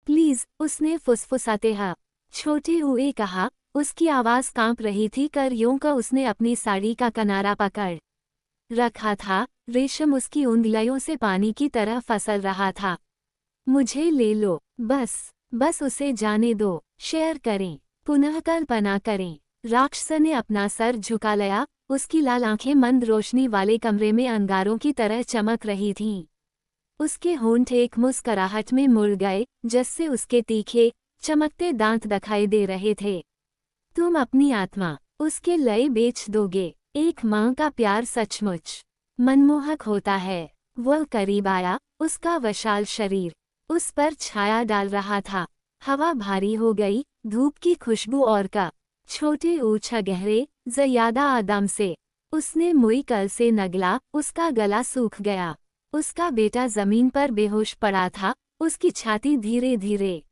Please, उसने फुसफुसाते हुए छोटे हुए कहा। उसकी आवाज कांप रही थी कर यूं का उसने अपनी साड़ी का किनारा पकड़ रखा था। रेशम उसकी उंगलियों से पानी की तरह फसल रहा था। मुझे ले लो, बस बस उसे जाने दो। शेयर करें, पुनः कल्पना करें। राक्षस ने अपना सर झुका लिया। उसकी लाल आंखें मंद रोशनी वाले कमरे में अंगारों की तरह चमक रही थीं। उसके होंठ एक मुस्कुराहट में मुड़ गए, जिससे उसके तीखे चमकते दांत दिखाई दे रहे थे। तुम अपनी आत्मा उसके लिए बेच दोगे। एक माँ का प्यार सचमुच मनमोहक होता है। वह करीब आया, उसका विशाल शरीर उस पर छाया डाल रहा था। हवा भारी हो गई, धूप की खुशबू और का छोटे ऊंचा गहरे ज्यादा आदम से उसने मुई कल से नगला। उसका गला सूख गया। उसका बेटा जमीन पर बेहोश पड़ा था। उसकी छाती धीरे धीरे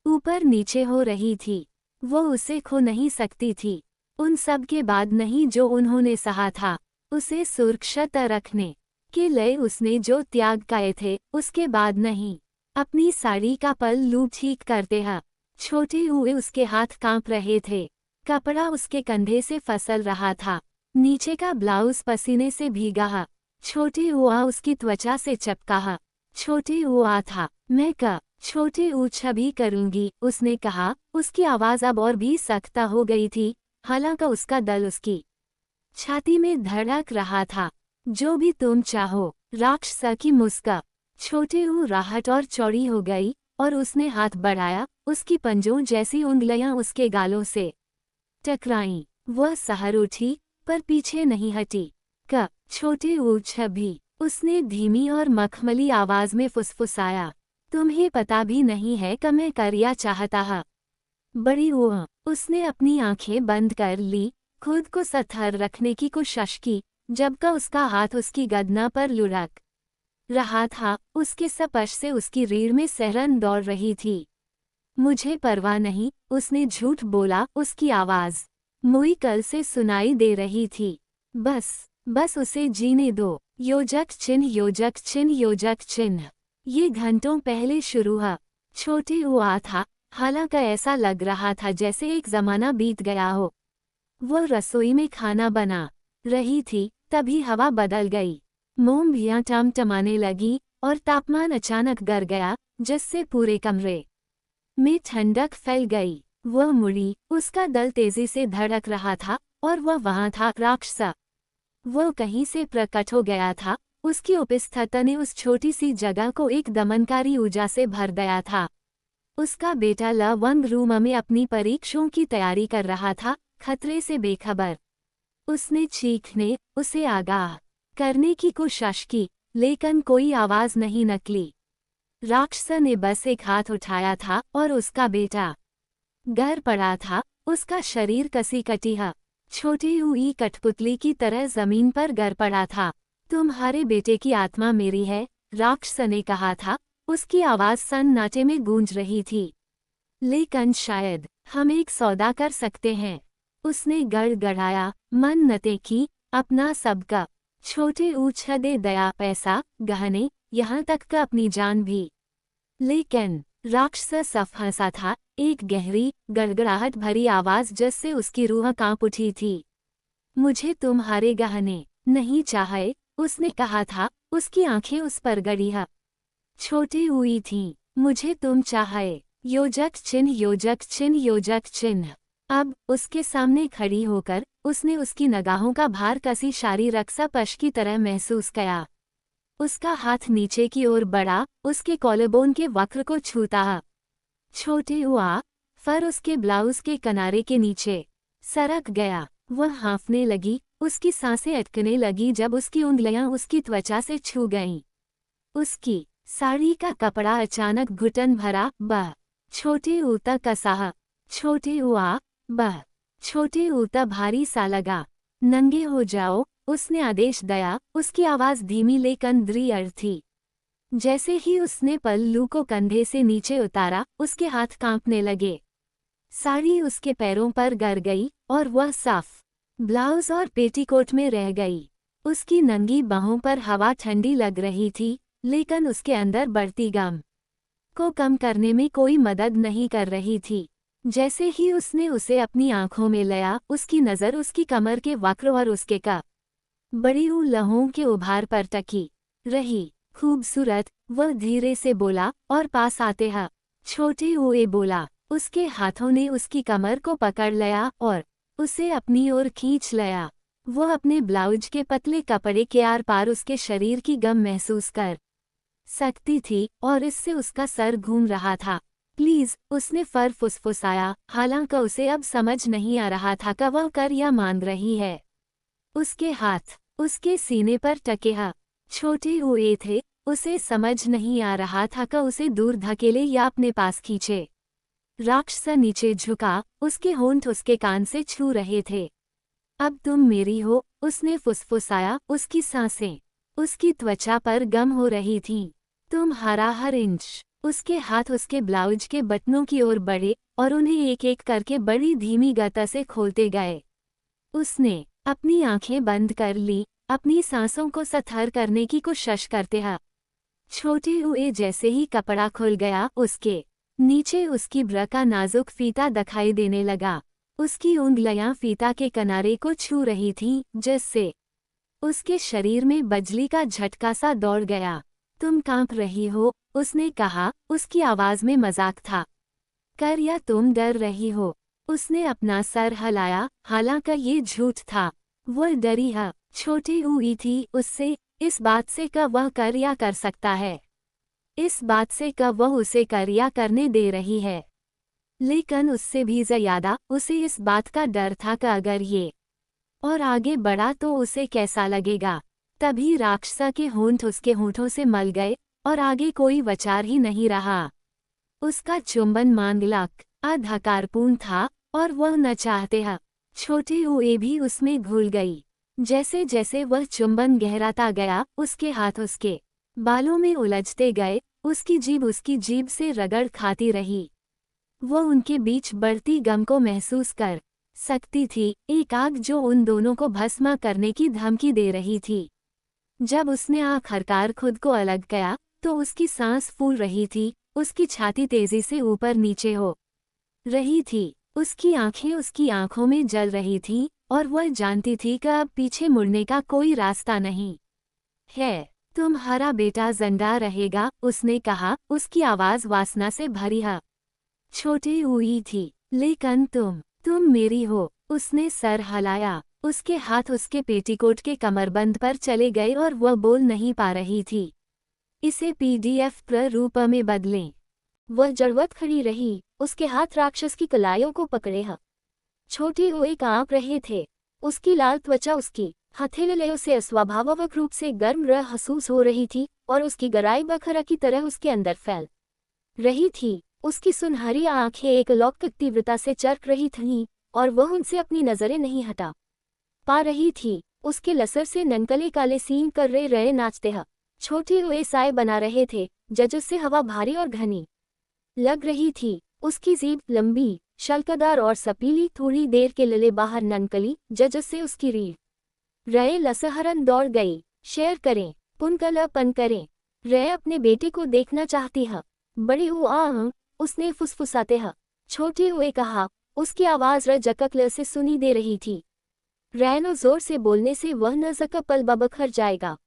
ऊपर नीचे हो रही थी। वो उसे खो नहीं सकती थी। उन सब के बाद नहीं जो उन्होंने सहा था। उसे सुरक्षित रखने के लिए उसने जो त्याग किए थे, उसके बाद नहीं। अपनी साड़ी का पल्लू ठीक करते हैं। छोटे हुए उसके हाथ कांप रहे थे। कपड़ा उसके कंधे से फिसल रहा था। नीचे का ब्लाउज पसीने से भीगा है। छोटे हुआ उसकी त्वचा से चिपका है। छोटे हुआ था। मैं का छोटे ऊंचा भी करूंगी, उसने कहा। उसकी आवाज अब और भी सख्त हो गई थी, हालांकि उसका दिल उसकी छाती में धड़क रहा था। जो भी तुम चाहो। राक्षस की मुस्का छोटे राहत और चौड़ी हो गई, और उसने हाथ बढ़ाया। उसकी पंजों जैसी उंगलियां उसके गालों से टकराईं। वह सहर उठी, पर पीछे नहीं हटी। क छोटे ऊंचा भी, उसने धीमी और मखमली आवाज में फुसफुसाया। तुम्हें पता भी नहीं है कि मैं करया चाहता है। बड़ी हुआ, उसने अपनी आंखें बंद कर ली, खुद को सथर रखने की कोशिश की, जबकि उसका हाथ उसकी गर्दन पर लुढ़क रहा था। उसके स्पर्श से उसकी रीढ़ में सिहरन दौड़ रही थी। मुझे परवाह नहीं, उसने झूठ बोला। उसकी आवाज मुई कल से सुनाई दे रही थी। बस बस उसे जीने दो। योजक चिन्ह योजक चिन्ह योजक चिन्ह। ये घंटों पहले शुरू हुआ। छोटे हुआ था, हालांकि ऐसा लग रहा था जैसे एक जमाना बीत गया हो। वो रसोई में खाना बना रही थी, तभी हवा बदल गई। मोमबत्तियां टमटमाने लगी, और तापमान अचानक गिर गया, जिससे पूरे कमरे में ठंडक फैल गई। वह मुड़ी, उसका दिल तेजी से धड़क रहा था, और वह वहां था। राक्षस वह कहीं से प्रकट हो गया था। उसकी उपस्थिति ने उस छोटी सी जगह को एक दमनकारी ऊर्जा से भर दिया था। उसका बेटा लवंग रूम में अपनी परीक्षाओं की तैयारी कर रहा था, खतरे से बेखबर। उसने चीखने, उसे आगाह करने की कोशिश की, लेकिन कोई आवाज नहीं निकली। राक्षस ने बस एक हाथ उठाया था, और उसका बेटा गिर पड़ा था। उसका शरीर कसी कटी है, छोटी हुई कठपुतली की तरह जमीन पर गिर पड़ा था। तुम्हारे बेटे की आत्मा मेरी है, राक्षस ने कहा था। उसकी आवाज सन्नाटे में गूंज रही थी। लेकिन शायद हम एक सौदा कर सकते हैं, उसने गड़गड़ाया। मन नते की अपना सबका छोटे ऊंचा दे दया, पैसा, गहने, यहाँ तक का अपनी जान भी। लेकिन राक्षस सफ हंसा था, एक गहरी गड़गड़ाहट भरी आवाज जिससे उसकी रूह कांप उठी थी। मुझे तुम्हारे गहने नहीं चाहे, उसने कहा था। उसकी आंखें उस पर गड़ी है, छोटी हुई थीं। मुझे तुम चाहे। योजक चिन्ह योजक चिन्ह योजक चिन्ह। अब उसके सामने खड़ी होकर उसने उसकी निगाहों का भार कसी शारीरिक स्पर्श की तरह महसूस किया। उसका हाथ नीचे की ओर बढ़ा, उसके कॉलरबोन के वक्र को छूता है। छोटे हुआ फर उसके ब्लाउज के किनारे के नीचे सरक गया। वह हाँफने लगी, उसकी सांसें अटकने लगी जब उसकी उंगलियां उसकी त्वचा से छू गईं। उसकी साड़ी का कपड़ा अचानक घुटन भरा। बह छोटे ऊता कसा। छोटे हुआ बह छोटे ऊता भारी सा लगा। नंगे हो जाओ, उसने आदेश दिया। उसकी आवाज धीमी लेकिन दृढ़ थी। जैसे ही उसने पल्लू को कंधे से नीचे उतारा, उसके हाथ कांपने लगे। साड़ी उसके पैरों पर गिर गई, और वह साफ ब्लाउज और पेटीकोट में रह गई। उसकी नंगी बाहों पर हवा ठंडी लग रही थी, लेकिन उसके अंदर बढ़ती गम को कम करने में कोई मदद नहीं कर रही थी। जैसे ही उसने उसे अपनी आंखों में लिया, उसकी नज़र उसकी कमर के वक्र और उसके बड़ी लहों के उभार पर टकी रही। खूबसूरत, वह धीरे से बोला, और पास आते हा। छोटे हुए बोला। उसके हाथों ने उसकी कमर को पकड़ लिया और उसे अपनी ओर खींच लिया। वह अपने ब्लाउज के पतले कपड़े के आर पार उसके शरीर की गम महसूस कर सकती थी और इससे उसका सर घूम रहा था। प्लीज, उसने फर फुसफुसाया, हालांकि उसे अब समझ नहीं आ रहा था कि वह कर या मान रही है। उसके हाथ उसके सीने पर टके हा। छोटे हुए थे, उसे समझ नहीं आ रहा था कि उसे दूर धकेले या अपने पास खींचे। राक्षस नीचे झुका, उसके होंठ उसके कान से छू रहे थे। अब तुम मेरी हो, उसने फुसफुसाया, उसकी सांसें उसकी त्वचा पर गम हो रही थीं। तुम हर इंच। उसके हाथ उसके ब्लाउज के बटनों की ओर बढ़े और उन्हें एक एक करके बड़ी धीमी गति से खोलते गए। उसने अपनी आंखें बंद कर ली, अपनी सांसों को सथर करने की कोशिश करते हुए। छोटे हुए जैसे ही कपड़ा खुल गया, उसके नीचे उसकी ब्र का नाजुक फीता दिखाई देने लगा। उसकी उंगलियां फीता के किनारे को छू रही थीं, जिससे उसके शरीर में बिजली का झटका सा दौड़ गया। तुम कांप रही हो, उसने कहा, उसकी आवाज में मजाक था। कर या तुम डर रही हो? उसने अपना सर हिलाया, हालांकि ये झूठ था। वह डरी है, छोटी हुई थी उससे, इस बात से कि वह कर या कर सकता है, इस बात से कि वह उसे कर या करने दे रही है। लेकिन उससे भी ज्यादा उसे इस बात का डर था कि अगर ये और आगे बढ़ा तो उसे कैसा लगेगा। तभी राक्षसा के होंठ उसके होंठों से मल गए और आगे कोई विचार ही नहीं रहा। उसका चुंबन मांगलिक अधकारपूर्ण था और वह न चाहते ह छोटे हुए भी उसमें घुल गई। जैसे जैसे वह चुंबन गहराता गया, उसके हाथ उसके बालों में उलझते गए, उसकी जीभ से रगड़ खाती रही। वह उनके बीच बढ़ती गम को महसूस कर सकती थी, एक आग जो उन दोनों को भस्म करने की धमकी दे रही थी। जब उसने आखिरकार खुद को अलग किया, तो उसकी सांस फूल रही थी, उसकी छाती तेजी से ऊपर नीचे हो रही थी, उसकी आंखें उसकी आंखों में जल रही थीं, और वह जानती थी कि अब पीछे मुड़ने का कोई रास्ता नहीं है। तुम्हारा बेटा जिंदा रहेगा, उसने कहा, उसकी आवाज वासना से भरी है। छोटी हुई थी, लेकिन तुम मेरी हो। उसने सर हिलाया, उसके हाथ उसके पेटीकोट के कमरबंद पर चले गए और वह बोल नहीं पा रही थी। इसे PDF प्रारूप में बदलें। वह जड़वत खड़ी रही, उसके हाथ राक्षस की कलाइयों को पकड़े हैं। छोटे हुए कांप रहे थे, उसकी लाल त्वचा उसकी हथेलियों से अस्वाभाविक रूप से गर्म महसूस हो रही थी और उसकी गहराई बखरा की तरह उसके अंदर फैल रही थी। उसकी सुनहरी आंखें एक अलौकिक तीव्रता से चरक रही थीं और वह उनसे अपनी नजरें नहीं हटा पा रही थी। उसके लसर से ननकले काले सींग कर रहे नाचते हैं, छोटे हुए साए बना रहे थे, जिससे हवा भारी और घनी लग रही थी। उसकी जीभ लंबी, शल्कदार और सपीली, थोड़ी देर के लिए बाहर ननकली, जिससे उसकी रीढ़ रहे लसहरन दौड़ गई। शेयर करें, पुनकलापन करें। रहे अपने बेटे को देखना चाहती है। बड़ी हुआ, उसने फुसफुसाते हैं छोटे हुए कहा, उसकी आवाज जककल से सुनी दे रही थी। रैनो जोर से बोलने से वह न पल बबखर जाएगा।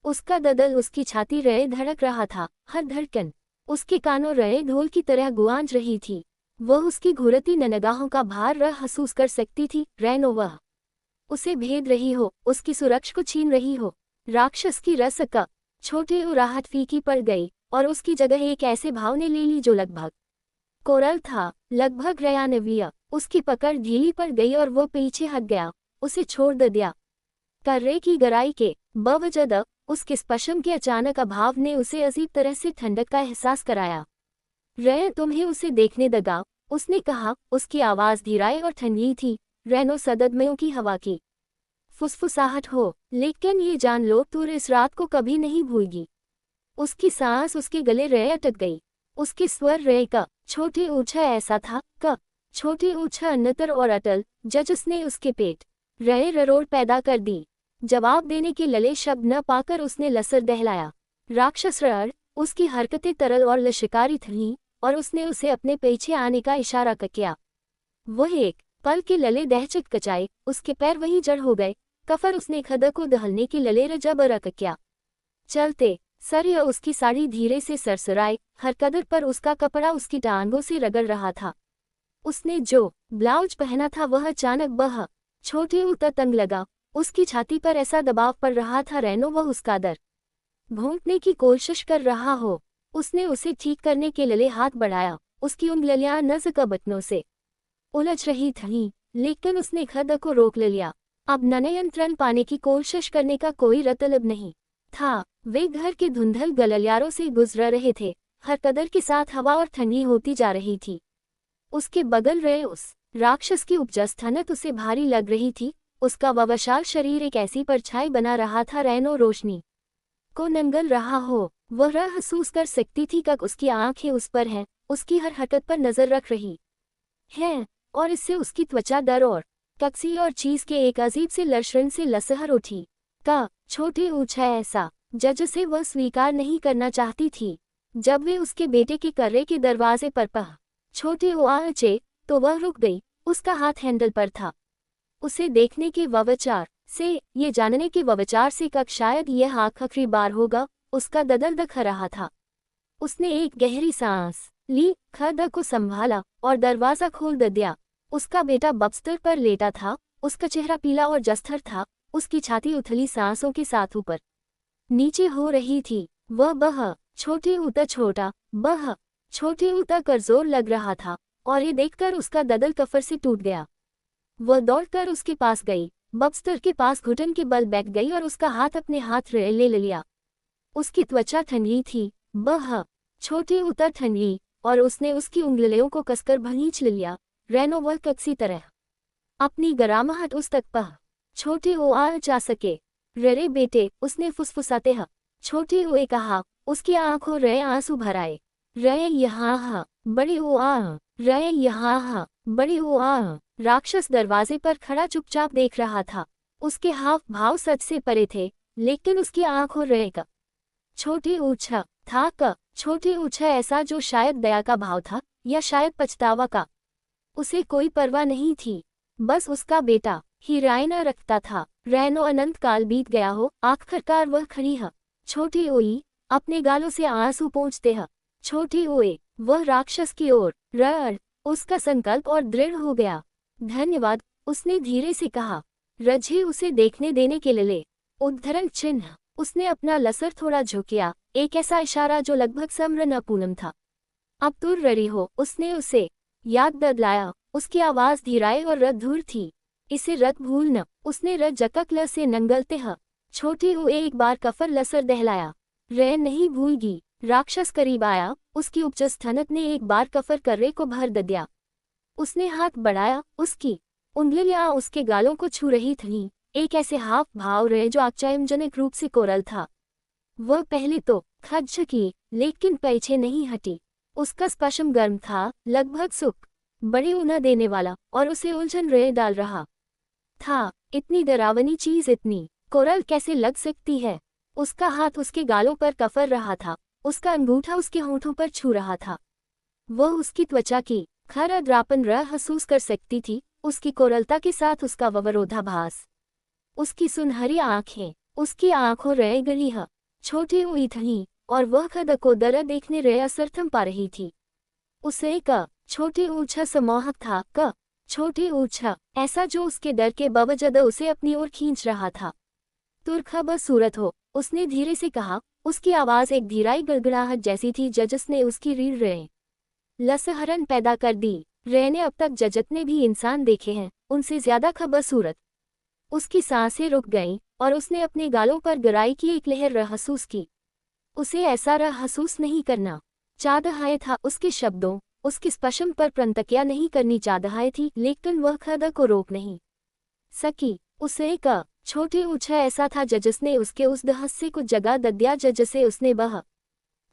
उसका ददल उसकी छाती रहे धड़क रहा था, हर धड़कन उसके कानों रहे ढोल की तरह गुआंज रही थी। वह उसकी घुरती ननगाहों का भार महसूस कर सकती थी। रैनो वह उसे भेद रही हो, उसकी सुरक्षा को छीन रही हो। राक्षस की रस का छोटे राहत फीकी पड़ गई और उसकी जगह एक ऐसे भाव ने ले ली जो लगभग कोरल था, लगभग रयानवीय। उसकी पकड़ ढीली पड़ गई और वो पीछे हट गया, उसे छोड़ दिया। कर्रे की गहराई के बावजूद उसके स्पशम के अचानक अभाव ने उसे अजीब तरह से ठंडक का एहसास कराया। रैन तुम्हें उसे देखने दगा, उसने कहा, उसकी आवाज धीराई और ठंडी थी। रैनो सददमयों की हवा की फुसफुसाहट हो, लेकिन ये जान लो तू इस रात को कभी नहीं भूलगी। उसकी सांस उसके गले रह अटक गई, उसके स्वर रह का छोटे ऊंचा ऐसा था क छोटे ऊंचा अन्नतर और अटल, उसने उसके पेट रहे ररोड़ पैदा कर दी। जवाब देने के लले शब्द न पाकर उसने लसर दहलाया। राक्षस रड़, उसकी हरकतें तरल और लश्कारी थीं और उसने उसे अपने पीछे आने का इशारा किया। वह एक पल के लले दहचत कचाए, उसके पैर वहीं जड़ हो गए। कफर उसने खदा को दहलने के लले रजबर किया। चलते सर या उसकी साड़ी धीरे से सरसराए, हर कदर पर उसका कपड़ा उसकी टांगों से रगड़ रहा था। उसने जो ब्लाउज पहना था वह अचानक बह छोटे उतर तंग लगा। उसकी छाती पर ऐसा दबाव पड़ रहा था रेनो वह उसका दर भूंकने की कोशिश कर रहा हो। उसने उसे ठीक करने के लिए हाथ बढ़ाया। उसकी उंगलियां नज़ का बटनों से उलझ रही थीं, लेकिन उसने खद को रोक लिया। अब नियंत्रण पाने की कोशिश करने का कोई रतलब नहीं था। वे घर के धुंधल गलियारों से गुजर रहे थे। हर कदर के साथ हवा और ठंडी होती जा रही थी। उसके बगल रहे उस राक्षस की उपजस्थनत उसे भारी लग रही थी। उसका ववशाल शरीर एक ऐसी परछाई बना रहा था रेनो रोशनी को नंगल रहा हो। वह महसूस कर सकती थी कि उसकी आंखें उस पर हैं, उसकी हर हरकत पर नजर रख रही हैं, और इससे उसकी त्वचा डर और कक्सी और चीज के एक अजीब से लशरन से लसहर उठी। का छोटे ऊंचा ऐसा जज से वह स्वीकार नहीं करना चाहती थी। जब वे उसके बेटे के कर्रे के दरवाजे पर छोटे आचे तो वह रुक गई। उसका हाथ हैंडल पर था। उसे देखने के वविचार से, ये जानने के वविचार से शायद यह आखिरी बार होगा, उसका ददल दख रहा था। उसने एक गहरी सांस ली, खद को संभाला और दरवाजा खोल दिया। उसका बेटा बस्तर पर लेटा था। उसका चेहरा पीला और जस्तर था। उसकी छाती उथली सांसों के साथ ऊपर नीचे हो रही थी। वह बह छोटे उतर छोटा बह छोटे उतर कर जोर लग रहा था, और ये देखकर उसका ददल कफर से टूट गया। वह दौड़कर उसके पास गई, बस्तर के पास घुटन के बल बैठ गई और उसका हाथ अपने हाथ ले लिया। उसकी त्वचा ठंडी थी, बह छोटे उतर ठंडी, और उसने उसकी उंगलियों को कसकर भींच लिया। रेनो वह कक्सी तरह अपनी गरामाहट उस तक छोटे ओ आ जा सके। रे बेटे, उसने फुसफुसाते छोटे ओए कहा। उसकी आंखों रे आंसू भराए। रे यहाँ बड़े ओ आ रे यहाँ बड़े ओ आ। राक्षस दरवाजे पर खड़ा चुपचाप देख रहा था। उसके हाव भाव सच से परे थे, लेकिन उसकी आंखों रे का छोटे ऊंचा था छोटे ऊंचा ऐसा जो शायद दया का भाव था या शायद पछतावा का। उसे कोई परवाह नहीं थी, बस उसका बेटा ही रायना रखता था। रैनो अनंत काल बीत गया हो, आखिरकार वह खड़ी छोटी ओई अपने गालों से आंसू पोंछते छोटी ओए वह राक्षस की ओर रड़। उसका संकल्प और दृढ़ हो गया। धन्यवाद, उसने धीरे से कहा। रझे उसे देखने देने के लिए उद्धरण चिन्ह। उसने अपना लसर थोड़ा झुकिया, एक ऐसा इशारा जो लगभग सम्र न पूनम था। अब तुर रही हो, उसने उसे याद दिलाया। उसकी आवाज धीराए और रद्धूर थी। इसे रत भूल न। उसने रत जकक से नंगलते छोटे हुए एक बार कफर लसर दहलाया। रे नहीं भूलगी। राक्षस करीब आया। उसकी उपजस्थनक ने एक बार कफर कर्रे को भर दिया। उसने हाथ बढ़ाया। उसकी उंगलियां उसके गालों को छू रही थीं, एक ऐसे हाव भाव रहे जो आश्चर्यजनक रूप से कोरल था। वह पहले तो खज्जकी, लेकिन पीछे नहीं हटी। उसका स्पर्शम गर्म था, लगभग सुख बड़ी ऊना देने वाला, और उसे उलझन रहे डाल रहा था। इतनी डरावनी चीज इतनी कोरल कैसे लग सकती है? उसका हाथ उसके गालों पर कफर रहा था। उसका अंगूठा उसके होंठों पर छू रहा था। वह उसकी त्वचा की खरदरापन महसूस कर सकती थी, उसकी कोरलता के साथ उसका विरोधाभास। उसकी सुनहरी आंखें, उसकी आंखों रह गई छोटी हुई थीं, और वह खद को दर देखने रे असर पा रही थी। उसे छोटे ऊंचा सम्मोहक था छोटे ऊंचा ऐसा जो उसके डर के बावजूद उसे अपनी ओर खींच रहा था। तुर्खा बसूरत हो, उसने धीरे से कहा। उसकी आवाज एक धीराई गड़गड़ाहट जैसी थी जिसने उसकी रीढ़ रे लसहरन पैदा कर दी। रे ने अब तक जितने भी इंसान देखे हैं उनसे ज्यादा खबसूरत। उसकी सांसें रुक गईं और उसने अपने गालों पर गराई की एक लहर महसूस की। उसे ऐसा महसूस नहीं करना चाहता था। उसके शब्दों, उसकी स्पर्शम पर प्रतिक्रिया नहीं करनी चाहती थी, लेकिन वह खद को रोक नहीं सकी। उसे छोटे ऊंचा ऐसा था जिसने उसके उस दहस्से को जगा दिया जिसे उसने वह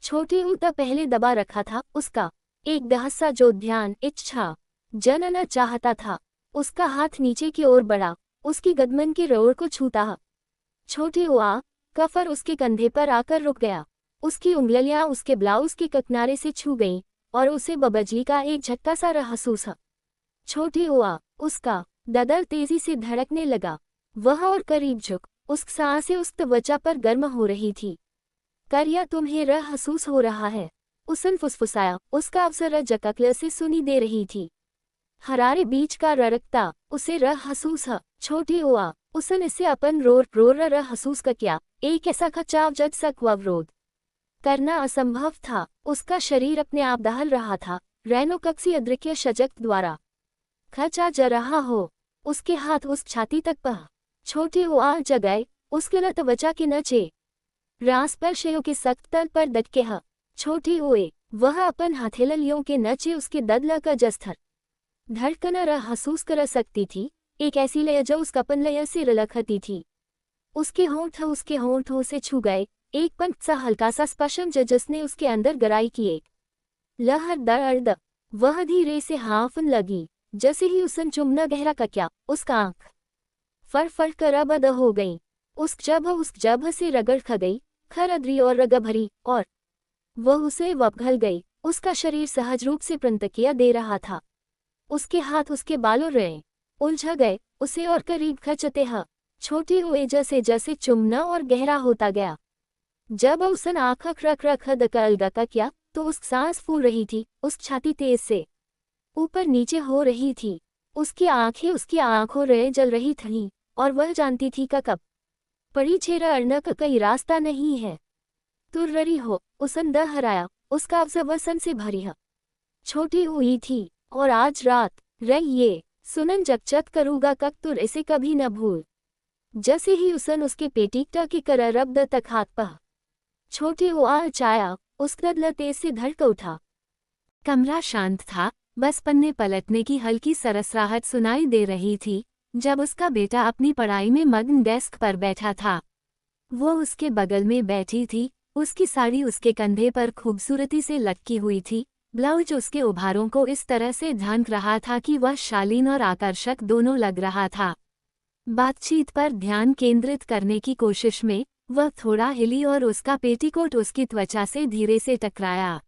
छोटे ऊंचा पहले दबा रखा था। उसका एक दहस्सा जो ध्यान इच्छा जनना चाहता था। उसका हाथ नीचे की ओर बढ़ा, उसकी गदमन के रोड़ को छूता। छोटे हुआ कफर उसके कंधे पर आकर रुक गया। उसकी उंगलियां उसके ब्लाउज के किनारे से छू गईं और उसे बबजली का एक झटका सा महसूस हुआ। छोटी हुआ, उसका ददर तेजी से धड़कने लगा। वह और करीब झुक, उस सांसें उस त्वचा पर गर्म हो रही थी। करिया तुम्हें महसूस हो रहा है, उसने फुसफुसाया। उसका अवसर जककल से सुनी दे रही थी। हरारे बीच का ररकता उसे महसूस है। छोटी हुआ, उसने इसे अपन रोर महसूस का किया। एक ऐसा खचाव जज सक अवरोध करना असंभव था। उसका शरीर अपने आप दहल रहा था, रैनो कक्सी अदृश्य शजक द्वारा खचा जा रहा हो। उसके हाथ उस छाती तक पह। छोटी हुआ जगह उसके त्वचा के नचे रास पर शेयों के सख्त तल पर दटके ह। छोटी हुए, वह अपन हथेलियों के नचे उसके ददला का जस्तर धड़कना महसूस कर सकती थी। एक ऐसी लय जो उस कपन लय से रलखती थी। उसके होंठों से छू गए। एक पंख सा हल्का सा स्पर्शन जिसने उसके अंदर गहराई की एक लहर दर्द। वह धीरे से हाफन लगी। जैसे ही उसने चुमना गहरा का क्या, उसका आंख फड़ कर बद हो गई। उस जब से रगड़ ख गई, खरदरी और रग भरी, और वह उसे वपघल गई। उसका शरीर सहज रूप से प्रतिक्रिया दे रहा था। उसके हाथ उसके बालों रहे उलझ गए, उसे और करीब खचते ह। छोटी हुए जैसे जैसे चुमना और गहरा होता गया। जब उसने आँख रख दकलगा का किया तो उस सांस फूल रही थी। उस छाती तेज से ऊपर नीचे हो रही थी। उसकी आंखों रे जल रही थीं और वह जानती थी का कब पड़ी छेरा अड़ना का कई रास्ता नहीं है। तुर्ररी हो, उसने दहराया। उसका अवसर वसन से भरी है। छोटी हुई थी और आज रात ये सुनन जगचक करूँगा कक तुर इसे कभी न भूल। जैसे ही उसने उसके पेटीकटा की कर रब्द तक हाथ पह। छोटी हुआ चाया, उसका दिल तेज से धड़क उठा। कमरा शांत था, बस पन्ने पलटने की हल्की सरसराहट सुनाई दे रही थी। जब उसका बेटा अपनी पढ़ाई में मग्न डेस्क पर बैठा था, वो उसके बगल में बैठी थी। उसकी साड़ी उसके कंधे पर खूबसूरती से लटकी हुई थी। ब्लाउज उसके उभारों को इस तरह से ढांक रहा था कि वह शालीन और आकर्षक दोनों लग रहा था। बातचीत पर ध्यान केंद्रित करने की कोशिश में वह थोड़ा हिली और उसका पेटीकोट उसकी त्वचा से धीरे से टकराया।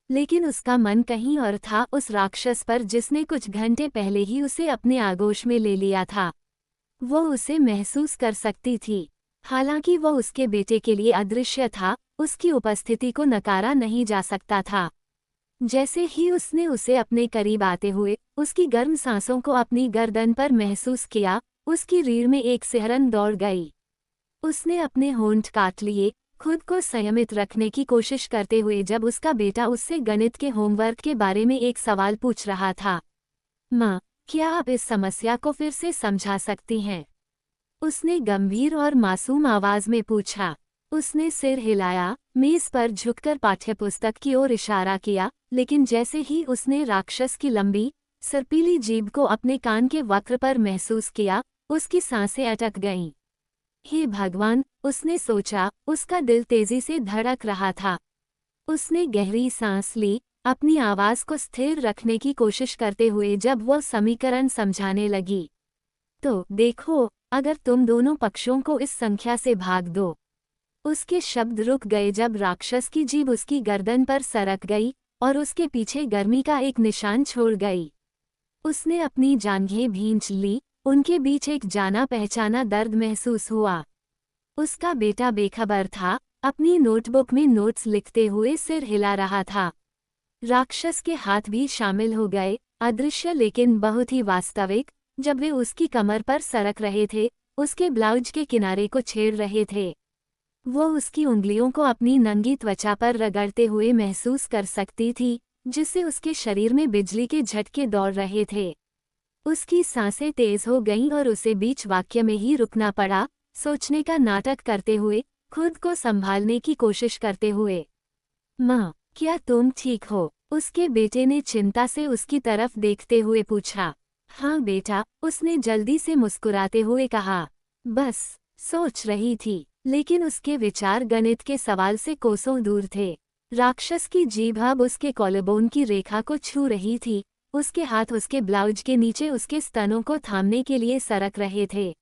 लेकिन उसका मन कहीं और था, उस राक्षस पर जिसने कुछ घंटे पहले ही उसे अपने आगोश में ले लिया था। वो उसे महसूस कर सकती थी। हालांकि वह उसके बेटे के लिए अदृश्य था, उसकी उपस्थिति को नकारा नहीं जा सकता था। जैसे ही उसने उसे अपने करीब आते हुए उसकी गर्म सांसों को अपनी गर्दन पर महसूस किया, उसकी रीढ़ में एक सिहरन दौड़ गई। उसने अपने होंठ काट लिए, खुद को संयमित रखने की कोशिश करते हुए जब उसका बेटा उससे गणित के होमवर्क के बारे में एक सवाल पूछ रहा था। माँ, क्या आप इस समस्या को फिर से समझा सकती हैं? उसने गंभीर और मासूम आवाज में पूछा। उसने सिर हिलाया, मेज पर झुककर पाठ्यपुस्तक की ओर इशारा किया, लेकिन जैसे ही उसने राक्षस की लंबी, सर्पीली जीभ को अपने कान के वक्र पर महसूस किया, उसकी सांसें अटक गईं। हे भगवान, उसने सोचा, उसका दिल तेजी से धड़क रहा था। उसने गहरी सांस ली, अपनी आवाज को स्थिर रखने की कोशिश करते हुए जब वह समीकरण समझाने लगी। तो देखो, अगर तुम दोनों पक्षों को इस संख्या से भाग दो। उसके शब्द रुक गए जब राक्षस की जीभ उसकी गर्दन पर सरक गई और उसके पीछे गर्मी का एक निशान छोड़ गई। उसने अपनी जांघें भींच ली, उनके बीच एक जाना पहचाना दर्द महसूस हुआ। उसका बेटा बेखबर था, अपनी नोटबुक में नोट्स लिखते हुए सिर हिला रहा था। राक्षस के हाथ भी शामिल हो गए, अदृश्य लेकिन बहुत ही वास्तविक, जब वे उसकी कमर पर सरक रहे थे, उसके ब्लाउज के किनारे को छेड़ रहे थे। वो उसकी उंगलियों को अपनी नंगी त्वचा पर रगड़ते हुए महसूस कर सकती थी, जिससे उसके शरीर में बिजली के झटके दौड़ रहे थे। उसकी सांसें तेज हो गईं और उसे बीच वाक्य में ही रुकना पड़ा, सोचने का नाटक करते हुए, खुद को संभालने की कोशिश करते हुए। माँ, क्या तुम ठीक हो? उसके बेटे ने चिंता से उसकी तरफ देखते हुए पूछा। हाँ बेटा, उसने जल्दी से मुस्कुराते हुए कहा। बस सोच रही थी, लेकिन उसके विचार गणित के सवाल से कोसों दूर थे। राक्षस की जीभ अब उसके कॉलरबोन की रेखा को छू रही थी, उसके हाथ उसके ब्लाउज के नीचे उसके स्तनों को थामने के लिए सरक रहे थे।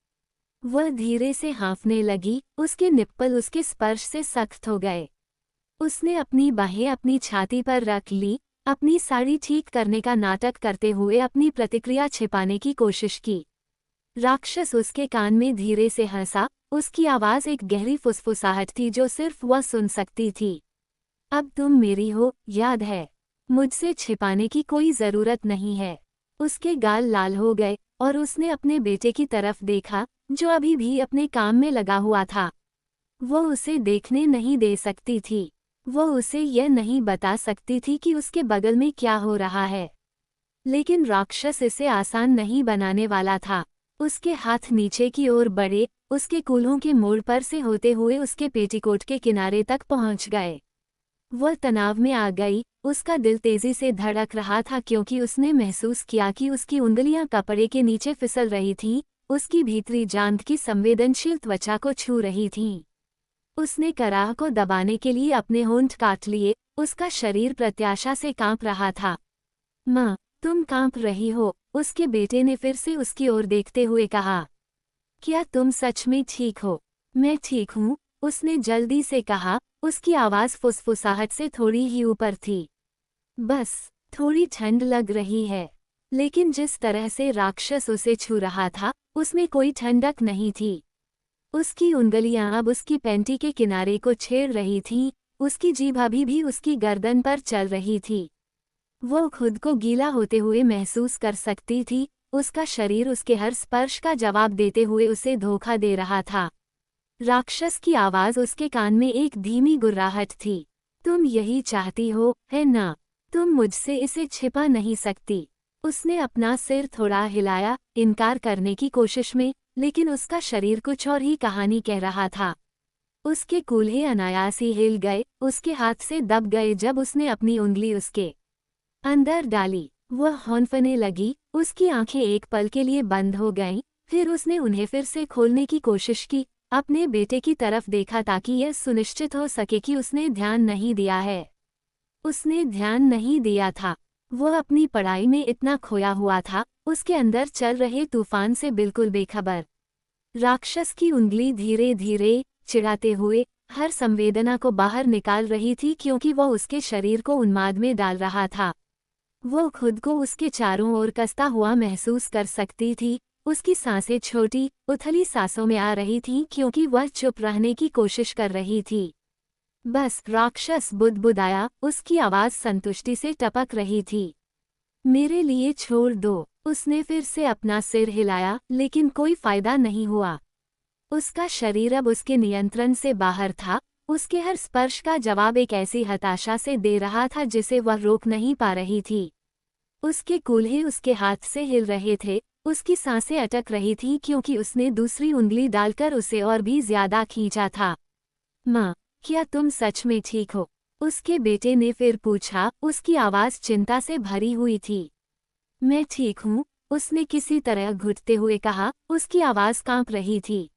वह धीरे से हाँफने लगी, उसके निप्पल उसके स्पर्श से सख्त हो गए। उसने अपनी बाहें अपनी छाती पर रख ली, अपनी साड़ी ठीक करने का नाटक करते हुए अपनी प्रतिक्रिया छिपाने की कोशिश की। राक्षस उसके कान में धीरे से हंसा, उसकी आवाज़ एक गहरी फुसफुसाहट थी जो सिर्फ वह सुन सकती थी। अब तुम मेरी हो, याद है? मुझसे छिपाने की कोई ज़रूरत नहीं है। उसके गाल लाल हो गए और उसने अपने बेटे की तरफ देखा, जो अभी भी अपने काम में लगा हुआ था। वो उसे देखने नहीं दे सकती थी। वो उसे यह नहीं बता सकती थी कि उसके बगल में क्या हो रहा है। लेकिन राक्षस इसे आसान नहीं बनाने वाला था। उसके हाथ नीचे की ओर बढ़े, उसके कूल्हों के मोड़ पर से होते हुए उसके पेटीकोट के किनारे तक पहुंच गए। वह तनाव में आ गई, उसका दिल तेजी से धड़क रहा था क्योंकि उसने महसूस किया कि उसकी उंगलियां कपड़े के नीचे फिसल रही थीं, उसकी भीतरी जांघ की संवेदनशील त्वचा को छू रही थीं। उसने कराह को दबाने के लिए अपने होंठ काट लिए, उसका शरीर प्रत्याशा से कांप रहा था। माँ, तुम कांप रही हो, उसके बेटे ने फिर से उसकी ओर देखते हुए कहा। क्या तुम सच में ठीक हो? मैं ठीक हूँ, उसने जल्दी से कहा, उसकी आवाज़ फुसफुसाहट से थोड़ी ही ऊपर थी। बस, थोड़ी ठंड लग रही है। लेकिन जिस तरह से राक्षस उसे छू रहा था, उसमें कोई ठंडक नहीं थी। उसकी उंगलियां अब उसकी पैंटी के किनारे को छेड़ रही थीं, उसकी जीभ अभी भी उसकी गर्दन पर चल रही थी। वो खुद को गीला होते हुए महसूस कर सकती थी, उसका शरीर उसके हर स्पर्श का जवाब देते हुए उसे धोखा दे रहा था। राक्षस की आवाज़ उसके कान में एक धीमी गुर्राहट थी। तुम यही चाहती हो, है ना? तुम मुझसे इसे छिपा नहीं सकती। उसने अपना सिर थोड़ा हिलाया, इनकार करने की कोशिश में, लेकिन उसका शरीर कुछ और ही कहानी कह रहा था। उसके कूल्हे अनायास ही हिल गए, उसके हाथ से दब गए जब उसने अपनी उंगली उसके अंदर डाली। वह हौंफने लगी, उसकी आंखें एक पल के लिए बंद हो गईं, फिर उसने उन्हें फिर से खोलने की कोशिश की, अपने बेटे की तरफ देखा ताकि यह सुनिश्चित हो सके कि उसने ध्यान नहीं दिया है। उसने ध्यान नहीं दिया था। वह अपनी पढ़ाई में इतना खोया हुआ था, उसके अंदर चल रहे तूफान से बिल्कुल बेखबर। राक्षस की उंगली धीरे धीरे, चिढ़ाते हुए, हर संवेदना को बाहर निकाल रही थी क्योंकि वह उसके शरीर को उन्माद में डाल रहा था। वो खुद को उसके चारों ओर कसता हुआ महसूस कर सकती थी, उसकी सांसें छोटी, उथली सांसों में आ रही थीं क्योंकि वह चुप रहने की कोशिश कर रही थी। बस, राक्षस बुदबुदाया, उसकी आवाज़ संतुष्टि से टपक रही थी। मेरे लिए छोड़ दो। उसने फिर से अपना सिर हिलाया, लेकिन कोई फायदा नहीं हुआ। उसका शरीर अब उसके नियंत्रण से बाहर था, उसके हर स्पर्श का जवाब एक ऐसी हताशा से दे रहा था जिसे वह रोक नहीं पा रही थी। उसके कूल्हे उसके हाथ से हिल रहे थे, उसकी सांसें अटक रही थीं क्योंकि उसने दूसरी उंगली डालकर उसे और भी ज्यादा खींचा था। माँ, क्या तुम सच में ठीक हो? उसके बेटे ने फिर पूछा, उसकी आवाज़ चिंता से भरी हुई थी। मैं ठीक हूँ, उसने किसी तरह घुटते हुए कहा, उसकी आवाज़ कांप रही थी।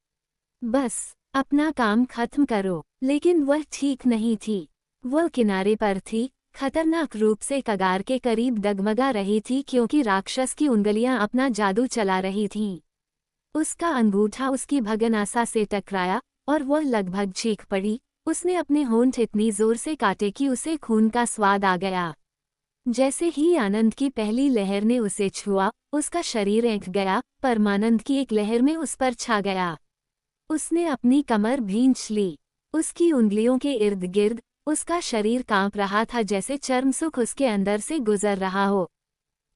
बस, अपना काम खत्म करो। लेकिन वह ठीक नहीं थी। वह किनारे पर थी, खतरनाक रूप से कगार के करीब डगमगा रही थी क्योंकि राक्षस की उंगलियां अपना जादू चला रही थीं। उसका अंगूठा उसकी भगनासा से टकराया और वह लगभग चीख पड़ी। उसने अपने होंठ इतनी जोर से काटे कि उसे खून का स्वाद आ गया। जैसे ही आनंद की पहली लहर ने उसे छुआ, उसका शरीर ऐंठ गया, परमानंद की एक लहर में उस पर छा गया। उसने अपनी कमर भींच ली। उसकी उंगलियों के इर्द गिर्द उसका शरीर कांप रहा था जैसे चर्मसुख उसके अंदर से गुजर रहा हो।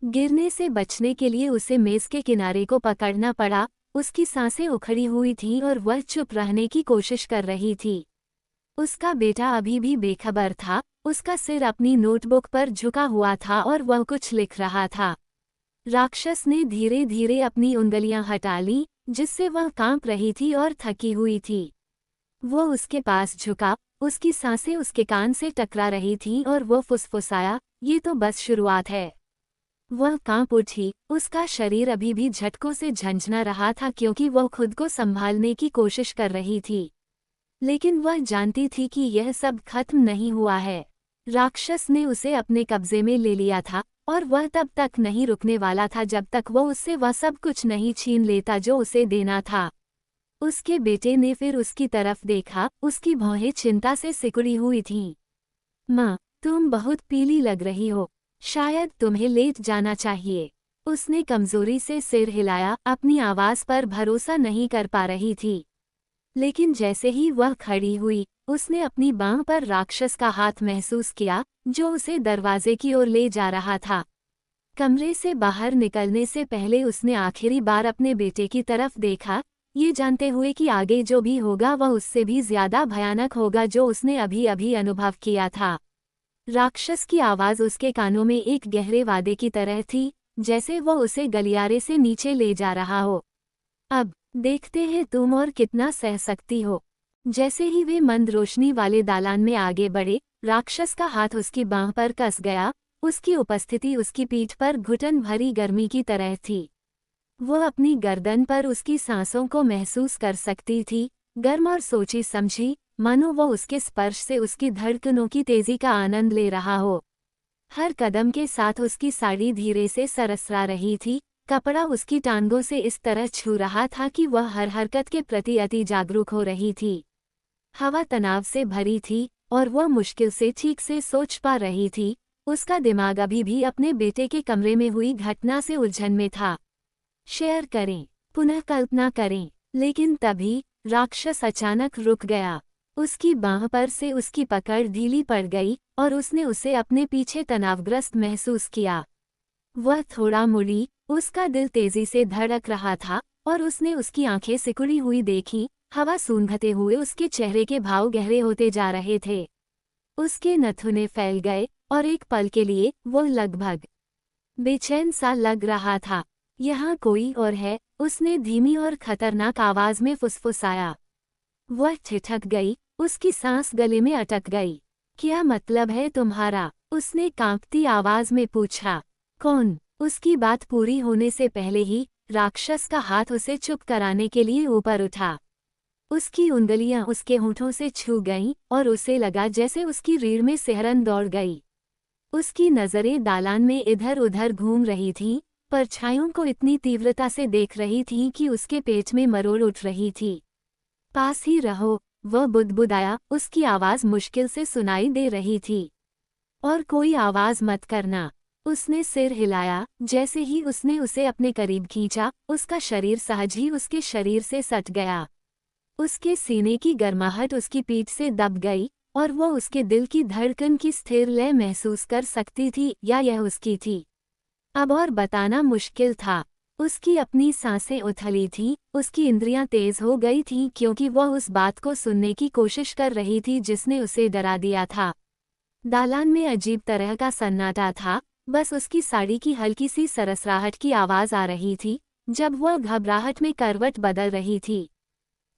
गिरने से बचने के लिए उसे मेज के किनारे को पकड़ना पड़ा, उसकी सांसें उखड़ी हुई थीं और वह चुप रहने की कोशिश कर रही थी। उसका बेटा अभी भी बेखबर था, उसका सिर अपनी नोटबुक पर झुका हुआ था और वह कुछ लिख रहा था। राक्षस ने धीरे धीरे अपनी उंगलियां हटा लीं, जिससे वह कांप रही थी और थकी हुई थी। वो उसके पास झुका, उसकी सांसें उसके कान से टकरा रही थीं और वो फुसफुसाया, ये तो बस शुरुआत है। वह कांप उठी, उसका शरीर अभी भी झटकों से झंझना रहा था क्योंकि वह खुद को संभालने की कोशिश कर रही थी। लेकिन वह जानती थी कि यह सब खत्म नहीं हुआ है। राक्षस ने उसे अपने कब्जे में ले लिया था और वह तब तक नहीं रुकने वाला था जब तक वो उससे वह सब कुछ नहीं छीन लेता जो उसे देना था। उसके बेटे ने फिर उसकी तरफ देखा, उसकी भौहें चिंता से सिकुड़ी हुई थीं। माँ, तुम बहुत पीली लग रही हो, शायद तुम्हें लेट जाना चाहिए। उसने कमजोरी से सिर हिलाया, अपनी आवाज पर भरोसा नहीं कर पा रही थी। लेकिन जैसे ही वह खड़ी हुई, उसने अपनी बांह पर राक्षस का हाथ महसूस किया, जो उसे दरवाजे की ओर ले जा रहा था। कमरे से बाहर निकलने से पहले उसने आखिरी बार अपने बेटे की तरफ देखा, ये जानते हुए कि आगे जो भी होगा वह उससे भी ज्यादा भयानक होगा जो उसने अभी अभी अनुभव किया था। राक्षस की आवाज उसके कानों में एक गहरे वादे की तरह थी, जैसे वह उसे गलियारे से नीचे ले जा रहा हो। अब देखते हैं तुम और कितना सह सकती हो। जैसे ही वे मंद रोशनी वाले दालान में आगे बढ़े, राक्षस का हाथ उसकी बांह पर कस गया। उसकी उपस्थिति उसकी पीठ पर घुटन भरी गर्मी की तरह थी। वह अपनी गर्दन पर उसकी सांसों को महसूस कर सकती थी, गर्म और सोची समझी, मानो वह उसके स्पर्श से उसकी धड़कनों की तेजी का आनंद ले रहा हो। हर कदम के साथ उसकी साड़ी धीरे से सरसरा रही थी, कपड़ा उसकी टांगों से इस तरह छू रहा था कि वह हर हरकत के प्रति अति जागरूक हो रही थी। हवा तनाव से भरी थी और वह मुश्किल से ठीक से सोच पा रही थी। उसका दिमाग अभी भी अपने बेटे के कमरे में हुई घटना से उलझन में था। शेयर करें, पुनः कल्पना करें। लेकिन तभी राक्षस अचानक रुक गया। उसकी बांह पर से उसकी पकड़ ढीली पड़ गई और उसने उसे अपने पीछे तनावग्रस्त महसूस किया। वह थोड़ा मुड़ी, उसका दिल तेजी से धड़क रहा था और उसने उसकी आंखें सिकुड़ी हुई देखी। हवा सूंघते हुए उसके चेहरे के भाव गहरे होते जा रहे थे। उसके नथुने फैल गए और एक पल के लिए वो लगभग बेचैन सा लग रहा था। यहाँ कोई और है, उसने धीमी और खतरनाक आवाज में फुसफुसाया। वह ठिठक गई, उसकी सांस गले में अटक गई। क्या मतलब है तुम्हारा? उसने कांपती आवाज में पूछा। कौन? उसकी बात पूरी होने से पहले ही राक्षस का हाथ उसे चुप कराने के लिए ऊपर उठा। उसकी उंगलियां उसके होठों से छू गईं और उसे लगा जैसे उसकी रीढ़ में सिहरन दौड़ गई। उसकी नजरें दालान में इधर उधर घूम रही थीं, परछाइयों को इतनी तीव्रता से देख रही थीं कि उसके पेट में मरोड़ उठ रही थी। पास ही रहो, वह बुदबुदाया, उसकी आवाज मुश्किल से सुनाई दे रही थी। और कोई आवाज मत करना। उसने सिर हिलाया। जैसे ही उसने उसे अपने करीब खींचा, उसका शरीर सहज ही उसके शरीर से सट गया। उसके सीने की गर्माहट उसकी पीठ से दब गई और वो उसके दिल की धड़कन की स्थिर लय महसूस कर सकती थी, या यह उसकी थी। अब और बताना मुश्किल था। उसकी अपनी सांसें उथली थीं, उसकी इंद्रियां तेज हो गई थीं क्योंकि वह उस बात को सुनने की कोशिश कर रही थी जिसने उसे डरा दिया था। दालान में अजीब तरह का सन्नाटा था, बस उसकी साड़ी की हल्की सी सरसराहट की आवाज आ रही थी जब वह घबराहट में करवट बदल रही थी।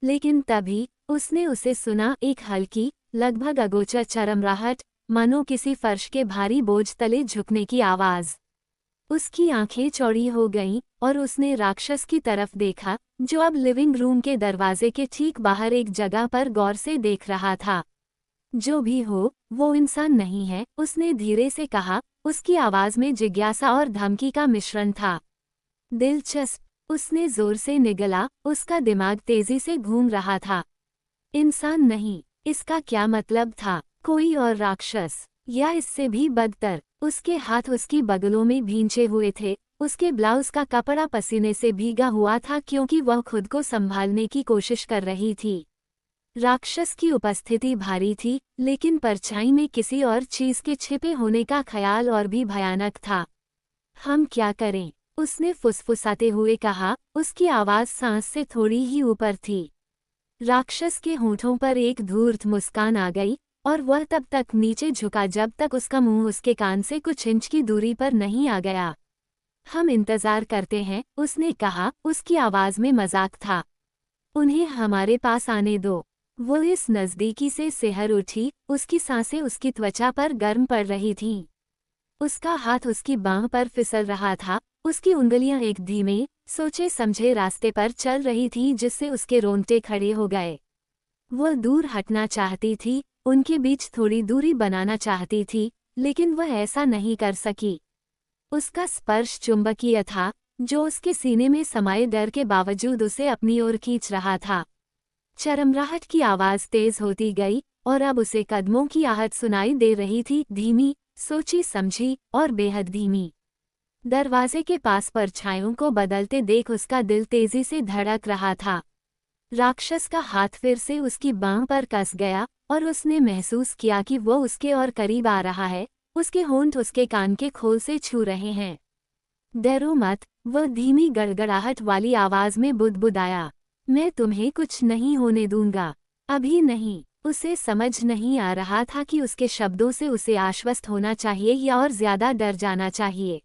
लेकिन तभी उसने उसे सुना, एक हल्की, लगभग अगोचर चरमराहट, मानो किसी फर्श के भारी बोझ तले झुकने की आवाज। उसकी आंखें चौड़ी हो गईं और उसने राक्षस की तरफ देखा, जो अब लिविंग रूम के दरवाजे के ठीक बाहर एक जगह पर गौर से देख रहा था। जो भी हो, वो इंसान नहीं है, उसने धीरे से कहा। उसकी आवाज में जिज्ञासा और धमकी का मिश्रण था। दिलचस्प, उसने जोर से निगला, उसका दिमाग तेजी से घूम रहा था। इंसान नहीं, इसका क्या मतलब था? कोई और राक्षस, या इससे भी बदतर? उसके हाथ उसकी बगलों में भींचे हुए थे, उसके ब्लाउज का कपड़ा पसीने से भीगा हुआ था क्योंकि वह खुद को संभालने की कोशिश कर रही थी। राक्षस की उपस्थिति भारी थी, लेकिन परछाई में किसी और चीज के छिपे होने का ख्याल और भी भयानक था। हम क्या करें? उसने फुसफुसाते हुए कहा, उसकी आवाज सांस से थोड़ी ही ऊपर थी। राक्षस के होठों पर एक धूर्त मुस्कान आ गई और वह तब तक नीचे झुका जब तक उसका मुंह उसके कान से कुछ इंच की दूरी पर नहीं आ गया। हम इंतजार करते हैं, उसने कहा, उसकी आवाज में मजाक था। उन्हें हमारे पास आने दो। वो इस नजदीकी से सिहर उठी, उसकी सांसें उसकी त्वचा पर गर्म पड़ रही थीं। उसका हाथ उसकी बांह पर फिसल रहा था, उसकी उंगलियां एक धीमे, सोचे समझे रास्ते पर चल रही थीं जिससे उसके रोंगटे खड़े हो गए। वह दूर हटना चाहती थी, उनके बीच थोड़ी दूरी बनाना चाहती थी, लेकिन वह ऐसा नहीं कर सकी। उसका स्पर्श चुंबकीय था, जो उसके सीने में समाये डर के बावजूद उसे अपनी ओर खींच रहा था। चरमराहट की आवाज तेज होती गई और अब उसे कदमों की आहट सुनाई दे रही थी, धीमी, सोची समझी और बेहद धीमी। दरवाजे के पास परछाइयों को बदलते देख उसका दिल तेजी से धड़क रहा था। राक्षस का हाथ फिर से उसकी बांह पर कस गया और उसने महसूस किया कि वो उसके और करीब आ रहा है, उसके होंठ उसके कान के खोल से छू रहे हैं। डरो मत, वह धीमी गड़गड़ाहट वाली आवाज में बुदबुदाया। मैं तुम्हें कुछ नहीं होने दूंगा। अभी नहीं। उसे समझ नहीं आ रहा था कि उसके शब्दों से उसे आश्वस्त होना चाहिए या और ज्यादा डर जाना चाहिए।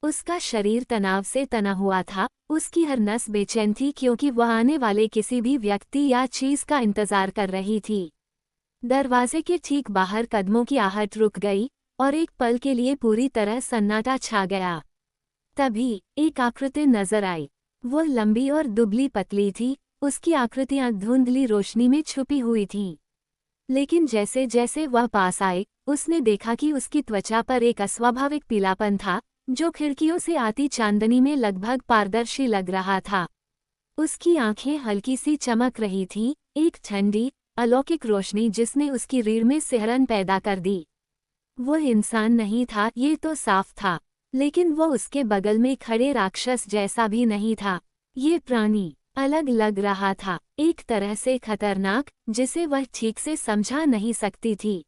उसका शरीर तनाव से तना हुआ था, उसकी हर नस बेचैन थी क्योंकि वह आने वाले किसी भी व्यक्ति या चीज का इंतजार कर रही थी। दरवाजे के ठीक बाहर कदमों की आहट रुक गई और एक पल के लिए पूरी तरह सन्नाटा छा गया। तभी एक आकृति नजर आई। वो लंबी और दुबली पतली थी, उसकी आकृतियां धुंधली रोशनी में छुपी हुई थीं। लेकिन जैसे जैसे वह पास आई, उसने देखा कि उसकी त्वचा पर एक अस्वाभाविक पीलापन था, जो खिड़कियों से आती चांदनी में लगभग पारदर्शी लग रहा था। उसकी आंखें हल्की सी चमक रही थीं, एक ठंडी, अलौकिक रोशनी जिसने उसकी रीढ़ में सिहरन पैदा कर दी। वो इंसान नहीं था, ये तो साफ था, लेकिन वो उसके बगल में खड़े राक्षस जैसा भी नहीं था। ये प्राणी अलग लग रहा था, एक तरह से खतरनाक, जिसे वह ठीक से समझा नहीं सकती थी।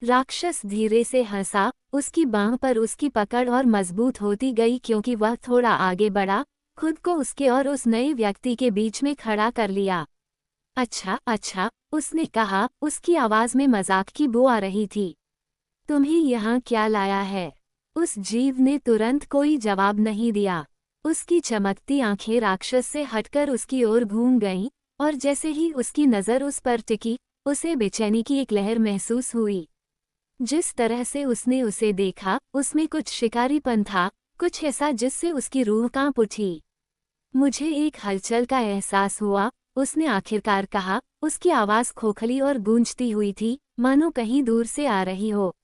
राक्षस धीरे से हंसा, उसकी बांह पर उसकी पकड़ और मजबूत होती गई क्योंकि वह थोड़ा आगे बढ़ा, खुद को उसके और उस नए व्यक्ति के बीच में खड़ा कर लिया। अच्छा अच्छा, उसने कहा, उसकी आवाज में मजाक की बू आ रही थी। तुम्हें यहाँ क्या लाया है? उस जीव ने तुरंत कोई जवाब नहीं दिया। उसकी चमकती आंखें राक्षस से हटकर उसकी ओर घूम गईं, और जैसे ही उसकी नज़र उस पर टिकी, उसे बेचैनी की एक लहर महसूस हुई। जिस तरह से उसने उसे देखा, उसमें कुछ शिकारीपन था, कुछ ऐसा जिससे उसकी रूह कांप उठी। मुझे एक हलचल का एहसास हुआ, उसने आखिरकार कहा, उसकी आवाज़ खोखली और गूंजती हुई थी, मानो कहीं दूर से आ रही हो।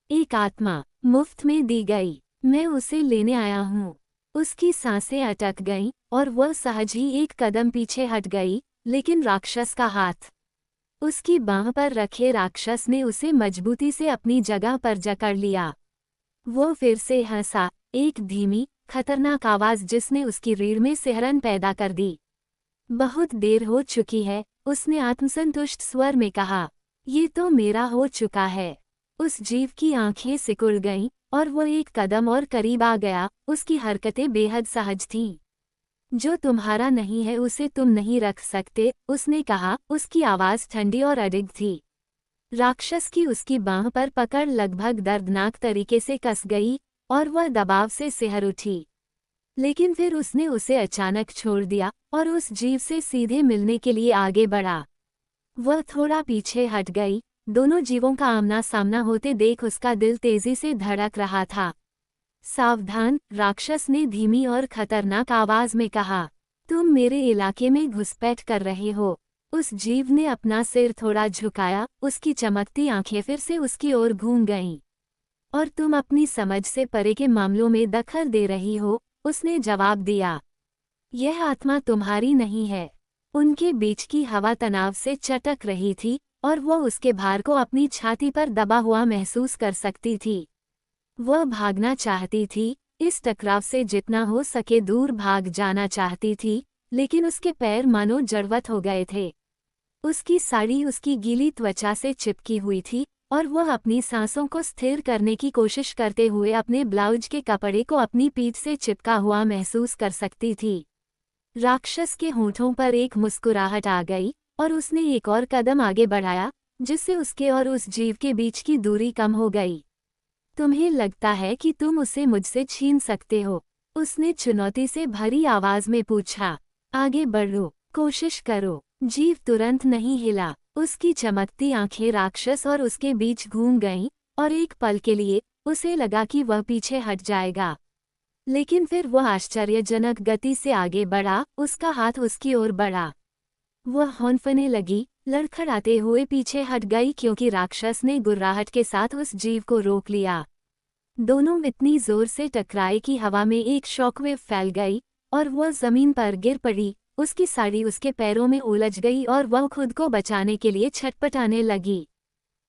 एक आत्मा, मुफ्त में दी गई। मैं उसे लेने आया हूँ। उसकी सांसें अटक गईं, और वह सहज ही एक कदम पीछे हट गई, लेकिन राक्षस का हाथ उसकी बांह पर रखे राक्षस ने उसे मजबूती से अपनी जगह पर जकड़ लिया। वो फिर से हंसा, एक धीमी, खतरनाक आवाज जिसने उसकी रीढ़ में सिहरन पैदा कर दी। बहुत देर हो चुकी है, उसने आत्मसंतुष्ट स्वर में कहा। ये तो मेरा हो चुका है। उस जीव की आंखें सिकुड़ गईं, और वो एक कदम और करीब आ गया, उसकी हरकतें बेहद सहज थीं। जो तुम्हारा नहीं है उसे तुम नहीं रख सकते, उसने कहा, उसकी आवाज़ ठंडी और अडिग थी। राक्षस की उसकी बांह पर पकड़ लगभग दर्दनाक तरीके से कस गई, और वह दबाव से सिहर उठी। लेकिन फिर उसने उसे अचानक छोड़ दिया, और उस जीव से सीधे मिलने के लिए आगे बढ़ा। वह थोड़ा पीछे हट गई, दोनों जीवों का आमना सामना होते देख उसका दिल तेजी से धड़क रहा था। सावधान, राक्षस ने धीमी और खतरनाक आवाज में कहा। तुम मेरे इलाके में घुसपैठ कर रहे हो। उस जीव ने अपना सिर थोड़ा झुकाया, उसकी चमकती आंखें फिर से उसकी ओर घूम गईं। और तुम अपनी समझ से परे के मामलों में दखल दे रही हो, उसने जवाब दिया। यह आत्मा तुम्हारी नहीं है। उनके बीच की हवा तनाव से चटक रही थी, और वह उसके भार को अपनी छाती पर दबा हुआ महसूस कर सकती थी। वह भागना चाहती थी, इस टकराव से जितना हो सके दूर भाग जाना चाहती थी, लेकिन उसके पैर मानो जड़वत हो गए थे। उसकी साड़ी उसकी गीली त्वचा से चिपकी हुई थी, और वह अपनी सांसों को स्थिर करने की कोशिश करते हुए अपने ब्लाउज के कपड़े को अपनी पीठ से चिपका हुआ महसूस कर सकती थी। राक्षस के होंठों पर एक मुस्कुराहट आ गई, और उसने एक और कदम आगे बढ़ाया, जिससे उसके और उस जीव के बीच की दूरी कम हो गई। तुम्हें लगता है कि तुम उसे मुझसे छीन सकते हो? उसने चुनौती से भरी आवाज में पूछा। आगे बढ़ो, कोशिश करो। जीव तुरंत नहीं हिला, उसकी चमकती आंखें राक्षस और उसके बीच घूम गईं, और एक पल के लिए उसे लगा कि वह पीछे हट जाएगा। लेकिन फिर वह आश्चर्यजनक गति से आगे बढ़ा, उसका हाथ उसकी ओर बढ़ा। वह हौंफने लगी, लड़खड़ाते हुए पीछे हट गई क्योंकि राक्षस ने गुर्राहट के साथ उस जीव को रोक लिया। दोनों इतनी जोर से टकराए कि हवा में एक शॉकवेव फैल गई, और वह जमीन पर गिर पड़ी, उसकी साड़ी उसके पैरों में उलझ गई और वह खुद को बचाने के लिए छटपटाने लगी।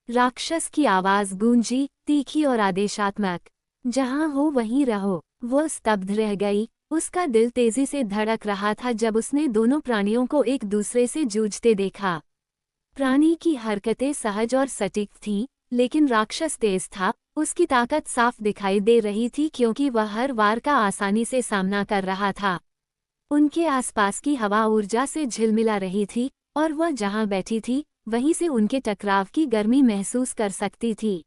राक्षस की आवाज गूंजी, तीखी और आदेशात्मक, जहां हो वहीं रहो। वो स्तब्ध रह गई। उसका दिल तेजी से धड़क रहा था जब उसने दोनों प्राणियों को एक दूसरे से जूझते देखा। प्राणी की हरकतें सहज और सटीक थीं, लेकिन राक्षस तेज था। उसकी ताकत साफ दिखाई दे रही थी क्योंकि वह हर वार का आसानी से सामना कर रहा था। उनके आसपास की हवा ऊर्जा से झिलमिला रही थी और वह जहां बैठी थी वहीं से उनके टकराव की गर्मी महसूस कर सकती थी।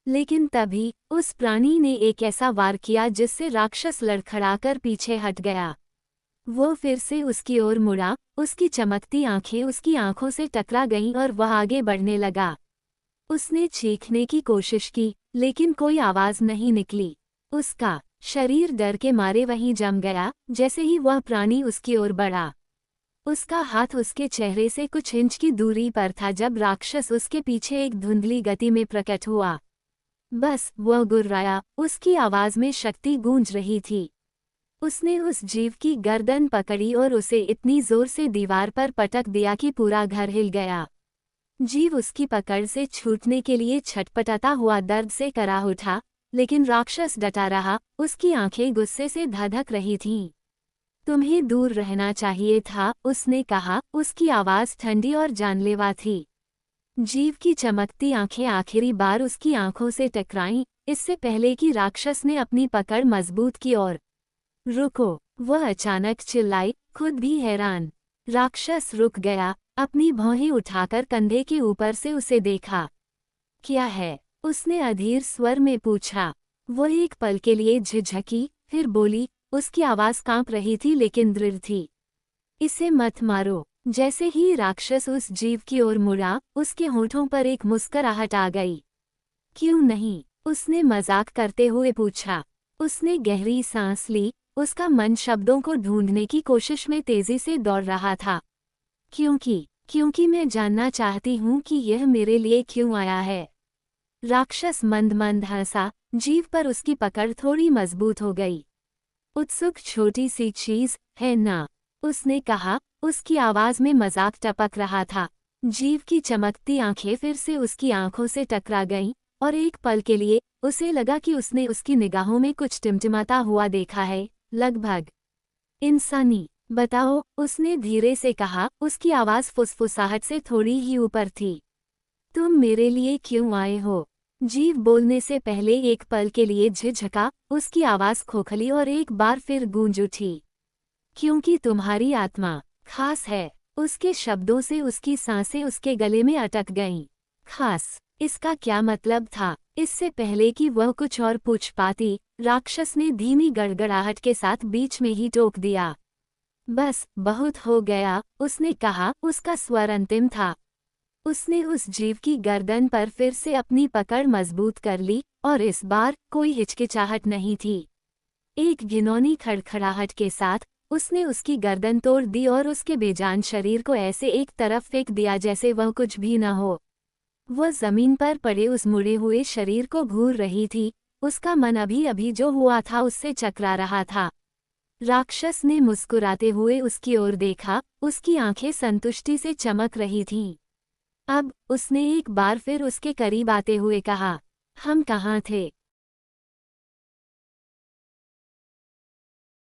लेकिन तभी उस प्राणी ने एक ऐसा वार किया जिससे राक्षस लड़खड़ाकर पीछे हट गया। वो फिर से उसकी ओर मुड़ा, उसकी चमकती आंखें उसकी आंखों से टकरा गईं और वह आगे बढ़ने लगा। उसने चीखने की कोशिश की, लेकिन कोई आवाज नहीं निकली। उसका शरीर डर के मारे वहीं जम गया। जैसे ही वह प्राणी उसकी ओर बढ़ा, उसका हाथ उसके चेहरे से कुछ इंच की दूरी पर था जब राक्षस उसके पीछे एक धुंधली गति में प्रकट हुआ। बस वह गुर्राया, उसकी आवाज में शक्ति गूंज रही थी। उसने उस जीव की गर्दन पकड़ी और उसे इतनी जोर से दीवार पर पटक दिया कि पूरा घर हिल गया। जीव उसकी पकड़ से छूटने के लिए छटपटाता हुआ दर्द से कराह उठा, लेकिन राक्षस डटा रहा। उसकी आंखें गुस्से से धधक रही थीं। तुम्हें दूर रहना चाहिए था, उसने कहा। उसकी आवाज ठंडी और जानलेवा थी। जीव की चमकती आंखें आखिरी बार उसकी आंखों से टकराईं, इससे पहले कि राक्षस ने अपनी पकड़ मजबूत की और रुको, वह अचानक चिल्लाई, खुद भी हैरान। राक्षस रुक गया, अपनी भौहें उठाकर कंधे के ऊपर से उसे देखा। क्या है? उसने अधीर स्वर में पूछा। वो एक पल के लिए झिझकी, फिर बोली। उसकी आवाज कांप रही थी लेकिन दृढ़ थी। इसे मत मारो। जैसे ही राक्षस उस जीव की ओर मुड़ा, उसके होठों पर एक मुस्कुराहट आ गई। क्यों नहीं? उसने मजाक करते हुए पूछा। उसने गहरी सांस ली। उसका मन शब्दों को ढूंढने की कोशिश में तेजी से दौड़ रहा था। क्योंकि मैं जानना चाहती हूँ कि यह मेरे लिए क्यों आया है। राक्षस मंद मंद हंसा। जीव पर उसकी पकड़ थोड़ी मजबूत हो गई। उत्सुक छोटी सी चीज है ना? उसने कहा। उसकी आवाज में मजाक टपक रहा था। जीव की चमकती आंखें फिर से उसकी आंखों से टकरा गईं और एक पल के लिए उसे लगा कि उसने उसकी निगाहों में कुछ टिमटिमाता हुआ देखा है, लगभग इंसानी। बताओ, उसने धीरे से कहा। उसकी आवाज फुसफुसाहट से थोड़ी ही ऊपर थी। तुम मेरे लिए क्यों आए हो? जीव बोलने से पहले एक पल के लिए झिझका। उसकी आवाज खोखली और एक बार फिर गूंज उठी। क्योंकि तुम्हारी आत्मा खास है। उसके शब्दों से उसकी सांसें उसके गले में अटक गईं। खास, इसका क्या मतलब था? इससे पहले कि वह कुछ और पूछ पाती, राक्षस ने धीमी गड़गड़ाहट के साथ बीच में ही टोक दिया। बस, बहुत हो गया, उसने कहा। उसका स्वर अंतिम था। उसने उस जीव की गर्दन पर फिर से अपनी पकड़ मजबूत कर ली और इस बार कोई हिचकिचाहट नहीं थी। एक घिनौनी खड़खड़ाहट के साथ उसने उसकी गर्दन तोड़ दी और उसके बेजान शरीर को ऐसे एक तरफ फेंक दिया जैसे वह कुछ भी न हो। वह जमीन पर पड़े उस मुड़े हुए शरीर को घूर रही थी। उसका मन अभी अभी जो हुआ था उससे चकरा रहा था। राक्षस ने मुस्कुराते हुए उसकी ओर देखा। उसकी आंखें संतुष्टि से चमक रही थीं। अब उसने एक बार फिर उसके करीब आते हुए कहा, हम कहाँ थे?